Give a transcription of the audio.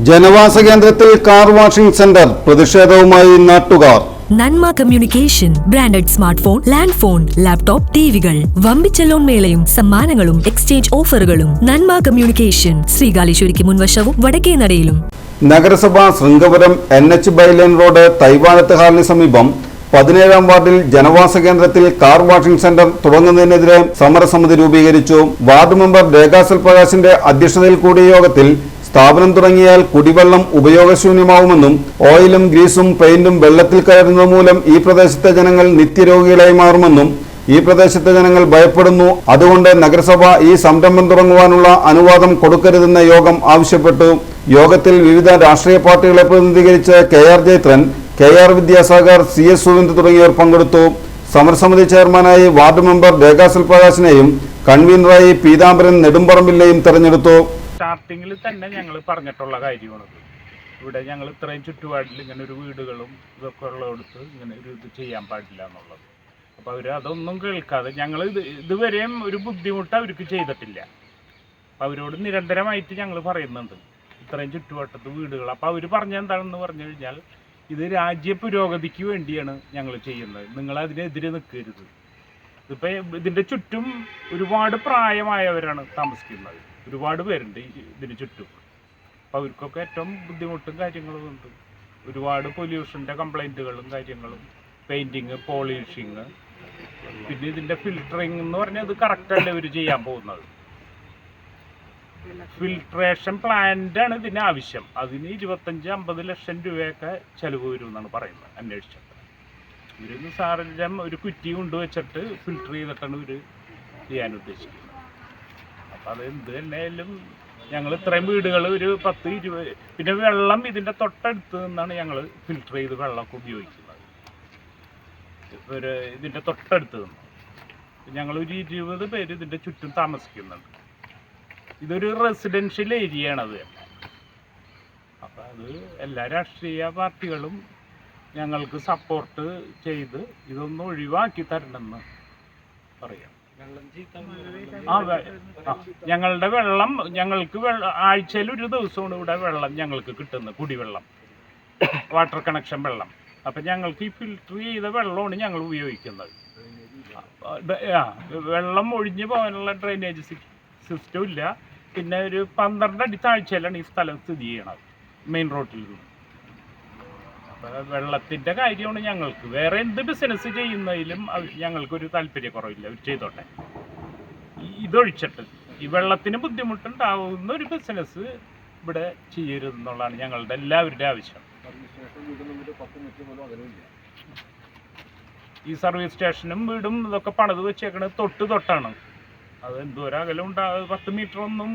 ജനവാസ കേന്ദ്രത്തിൽ car washing centre പ്രതിഷേധവുമായി നാട്ടുകാർ. Nanma communication branded smartphone, land phone, laptop, ടിവികൾ, വമ്പിച്ച ലോൺ മേളയും സമ്മാനങ്ങളും എക്സ്ചേഞ്ച് ഓഫറുകളും. നന്മ കമ്മ്യൂണിക്കേഷൻ, ശ്രീകാലേശ്വരിക്ക് മുൻവശവും വടക്കേനടയിലും. നഗരസഭ ശൃംഗപുരം NH ബൈലൈൻ റോഡ് തൈവാനത്ത് ഹാളിന് സമീപം 17-ാം വാർഡിൽ ജനവാസ കേന്ദ്രത്തിൽ കാർ വാഷിംഗ് സെന്റർ തുടങ്ങുന്നതിനെതിരെ സമരസമിതി രൂപീകരിച്ചു. വാർഡ് മെമ്പർ രേഖാസൽ പ്രകാശിന്റെ അധ്യക്ഷതയിൽ കൂടിയ യോഗത്തിൽ സ്ഥാപനം തുടങ്ങിയാൽ കുടിവെള്ളം ഉപയോഗശൂന്യമാവുമെന്നും ഓയിലും ഗ്രീസും പെയിന്റും വെള്ളത്തിൽ കയറുന്നത് മൂലം ഈ പ്രദേശത്തെ ജനങ്ങൾ നിത്യരോഗികളായി മാറുമെന്നും ഈ പ്രദേശത്തെ ജനങ്ങൾ ഭയപ്പെടുന്നു. അതുകൊണ്ട് നഗരസഭ ഈ സംരംഭം തുടങ്ങുവാനുള്ള അനുവാദം കൊടുക്കരുതെന്ന് യോഗം ആവശ്യപ്പെട്ടു. യോഗത്തിൽ വിവിധ രാഷ്ട്രീയ പാർട്ടികളെ പ്രതിനിധീകരിച്ച് KR Jayathran, KR Vidyasagar, CS Suvind തുടങ്ങിയവർ പങ്കെടുത്തു. സമരസമിതി ചെയർമാനായി വാർഡ് മെമ്പർ രേഖാസൽ പ്രകാശിനെയും കൺവീനറായി പീതാംബരൻ നെടുമ്പറമ്പിലിനെയും തെരഞ്ഞെടുത്തു. സ്റ്റാർട്ടിങ്ങിൽ തന്നെ ഞങ്ങൾ പറഞ്ഞിട്ടുള്ള കാര്യമാണത്. ഇവിടെ ഞങ്ങൾ ഇത്രയും ചുറ്റുപാടിൽ ഇങ്ങനെ ഒരു വീടുകളും ഇതൊക്കെ ഉള്ളിടത്ത് ഇങ്ങനെ ഒരു ഇത് ചെയ്യാൻ പാടില്ല എന്നുള്ളത്. അപ്പോൾ അവർ അതൊന്നും കേൾക്കാതെ ഞങ്ങൾ ഇതുവരെയും ഒരു ബുദ്ധിമുട്ട് അവർക്ക് ചെയ്തിട്ടില്ല. അപ്പോൾ അവരോട് നിരന്തരമായിട്ട് ഞങ്ങൾ പറയുന്നുണ്ട് ഇത്രയും ചുറ്റുവട്ടത്ത് വീടുകൾ. അപ്പോൾ അവർ പറഞ്ഞെന്താണെന്ന് പറഞ്ഞു കഴിഞ്ഞാൽ ഇത് രാജ്യ പുരോഗതിക്ക് വേണ്ടിയാണ് ഞങ്ങൾ ചെയ്യുന്നത്, നിങ്ങൾ അതിനെതിരെ നിൽക്കരുത്. ഇതിപ്പോൾ ഇതിൻ്റെ ചുറ്റും ഒരുപാട് പ്രായമായവരാണ് താമസിക്കുന്നത്, ഒരുപാട് പേരുണ്ട് ഇതിന് ചുറ്റും. അപ്പോൾ അവർക്കൊക്കെ ഏറ്റവും ബുദ്ധിമുട്ടും കാര്യങ്ങളും ഉണ്ട്. ഒരുപാട് പൊല്യൂഷൻ്റെ കംപ്ലൈൻറ്റുകളും കാര്യങ്ങളും, പെയിൻറ്റിങ്, പോളിഷിങ്, പിന്നെ ഇതിൻ്റെ ഫിൽറ്ററിങ് എന്ന് പറഞ്ഞാൽ ഇത് കറക്റ്റല്ല ഇവർ ചെയ്യാൻ പോകുന്നത്. ഫിൽട്രേഷൻ പ്ലാന്റാണ് ഇതിന് ആവശ്യം. അതിന് 25-50 ലക്ഷം രൂപയൊക്കെ ചിലവ് വരും എന്നാണ് പറയുന്നത് അന്വേഷിച്ചത്. ഇവരൊന്ന് സാറിൻ്റെ ഒരു കുറ്റി കൊണ്ടുവച്ചിട്ട് ഫിൽറ്റർ ചെയ്തിട്ടാണ് ഇവർ ചെയ്യാൻ ഉദ്ദേശിക്കുന്നത്. അപ്പോൾ അത് എന്ത് തന്നെയായാലും ഞങ്ങൾ ഇത്രയും വീടുകൾ ഒരു 10-20, പിന്നെ വെള്ളം ഇതിൻ്റെ തൊട്ടടുത്ത് നിന്നാണ് ഞങ്ങൾ ഫിൽറ്റർ ചെയ്ത് വെള്ളമൊക്കെ ഉപയോഗിക്കുന്നത്. ഇതിൻ്റെ തൊട്ടടുത്ത് നിന്ന് ഞങ്ങളൊരു 20 പേര് ഇതിൻ്റെ ചുറ്റും താമസിക്കുന്നുണ്ട്. ഇതൊരു റെസിഡൻഷ്യൽ ഏരിയയാണത് തന്നെ. അപ്പം അത് എല്ലാ രാഷ്ട്രീയ പാർട്ടികളും ഞങ്ങൾക്ക് സപ്പോർട്ട് ചെയ്ത് ഇതൊന്നും ഒഴിവാക്കി തരണമെന്ന് പറയാം. ഞങ്ങളുടെ വെള്ളം ഞങ്ങൾക്ക് ആഴ്ചയിൽ ഒരു ദിവസമാണ് ഇവിടെ വെള്ളം ഞങ്ങൾക്ക് കിട്ടുന്നത്, കുടിവെള്ളം, വാട്ടർ കണക്ഷൻ വെള്ളം. അപ്പം ഞങ്ങൾക്ക് ഈ ഫിൽറ്റർ ചെയ്ത വെള്ളമാണ് ഞങ്ങൾ ഉപയോഗിക്കുന്നത്. വെള്ളം ഒഴിഞ്ഞു പോകാനുള്ള ഡ്രെയിനേജ് സിസ്റ്റം ഇല്ല. പിന്നെ ഒരു 12 അടി താഴ്ചയിലാണ് ഈ സ്ഥലം സ്ഥിതി ചെയ്യണത്, മെയിൻ റോഡിൽ നിന്ന്. അപ്പോൾ വെള്ളത്തിൻ്റെ കാര്യമാണ് ഞങ്ങൾക്ക്. വേറെ എന്ത് ബിസിനസ് ചെയ്യുന്നതിലും ഞങ്ങൾക്കൊരു താല്പര്യക്കുറവില്ല, അവർ ചെയ്തോട്ടെ. ഇതൊഴിച്ചിട്ട് ഈ വെള്ളത്തിന് ബുദ്ധിമുട്ടുണ്ടാവുന്ന ഒരു ബിസിനസ് ഇവിടെ ചെയ്യരുതെന്നുള്ളതാണ് ഞങ്ങളുടെ എല്ലാവരുടെ ആവശ്യം. ഈ സർവീസ് സ്റ്റേഷനും വീടും ഇതൊക്കെ പണിത് വെച്ചേക്കണത് തൊട്ടാണ്. അത് എന്തോരം അകലം ഉണ്ടാകും, 10 മീറ്റർ ഒന്നും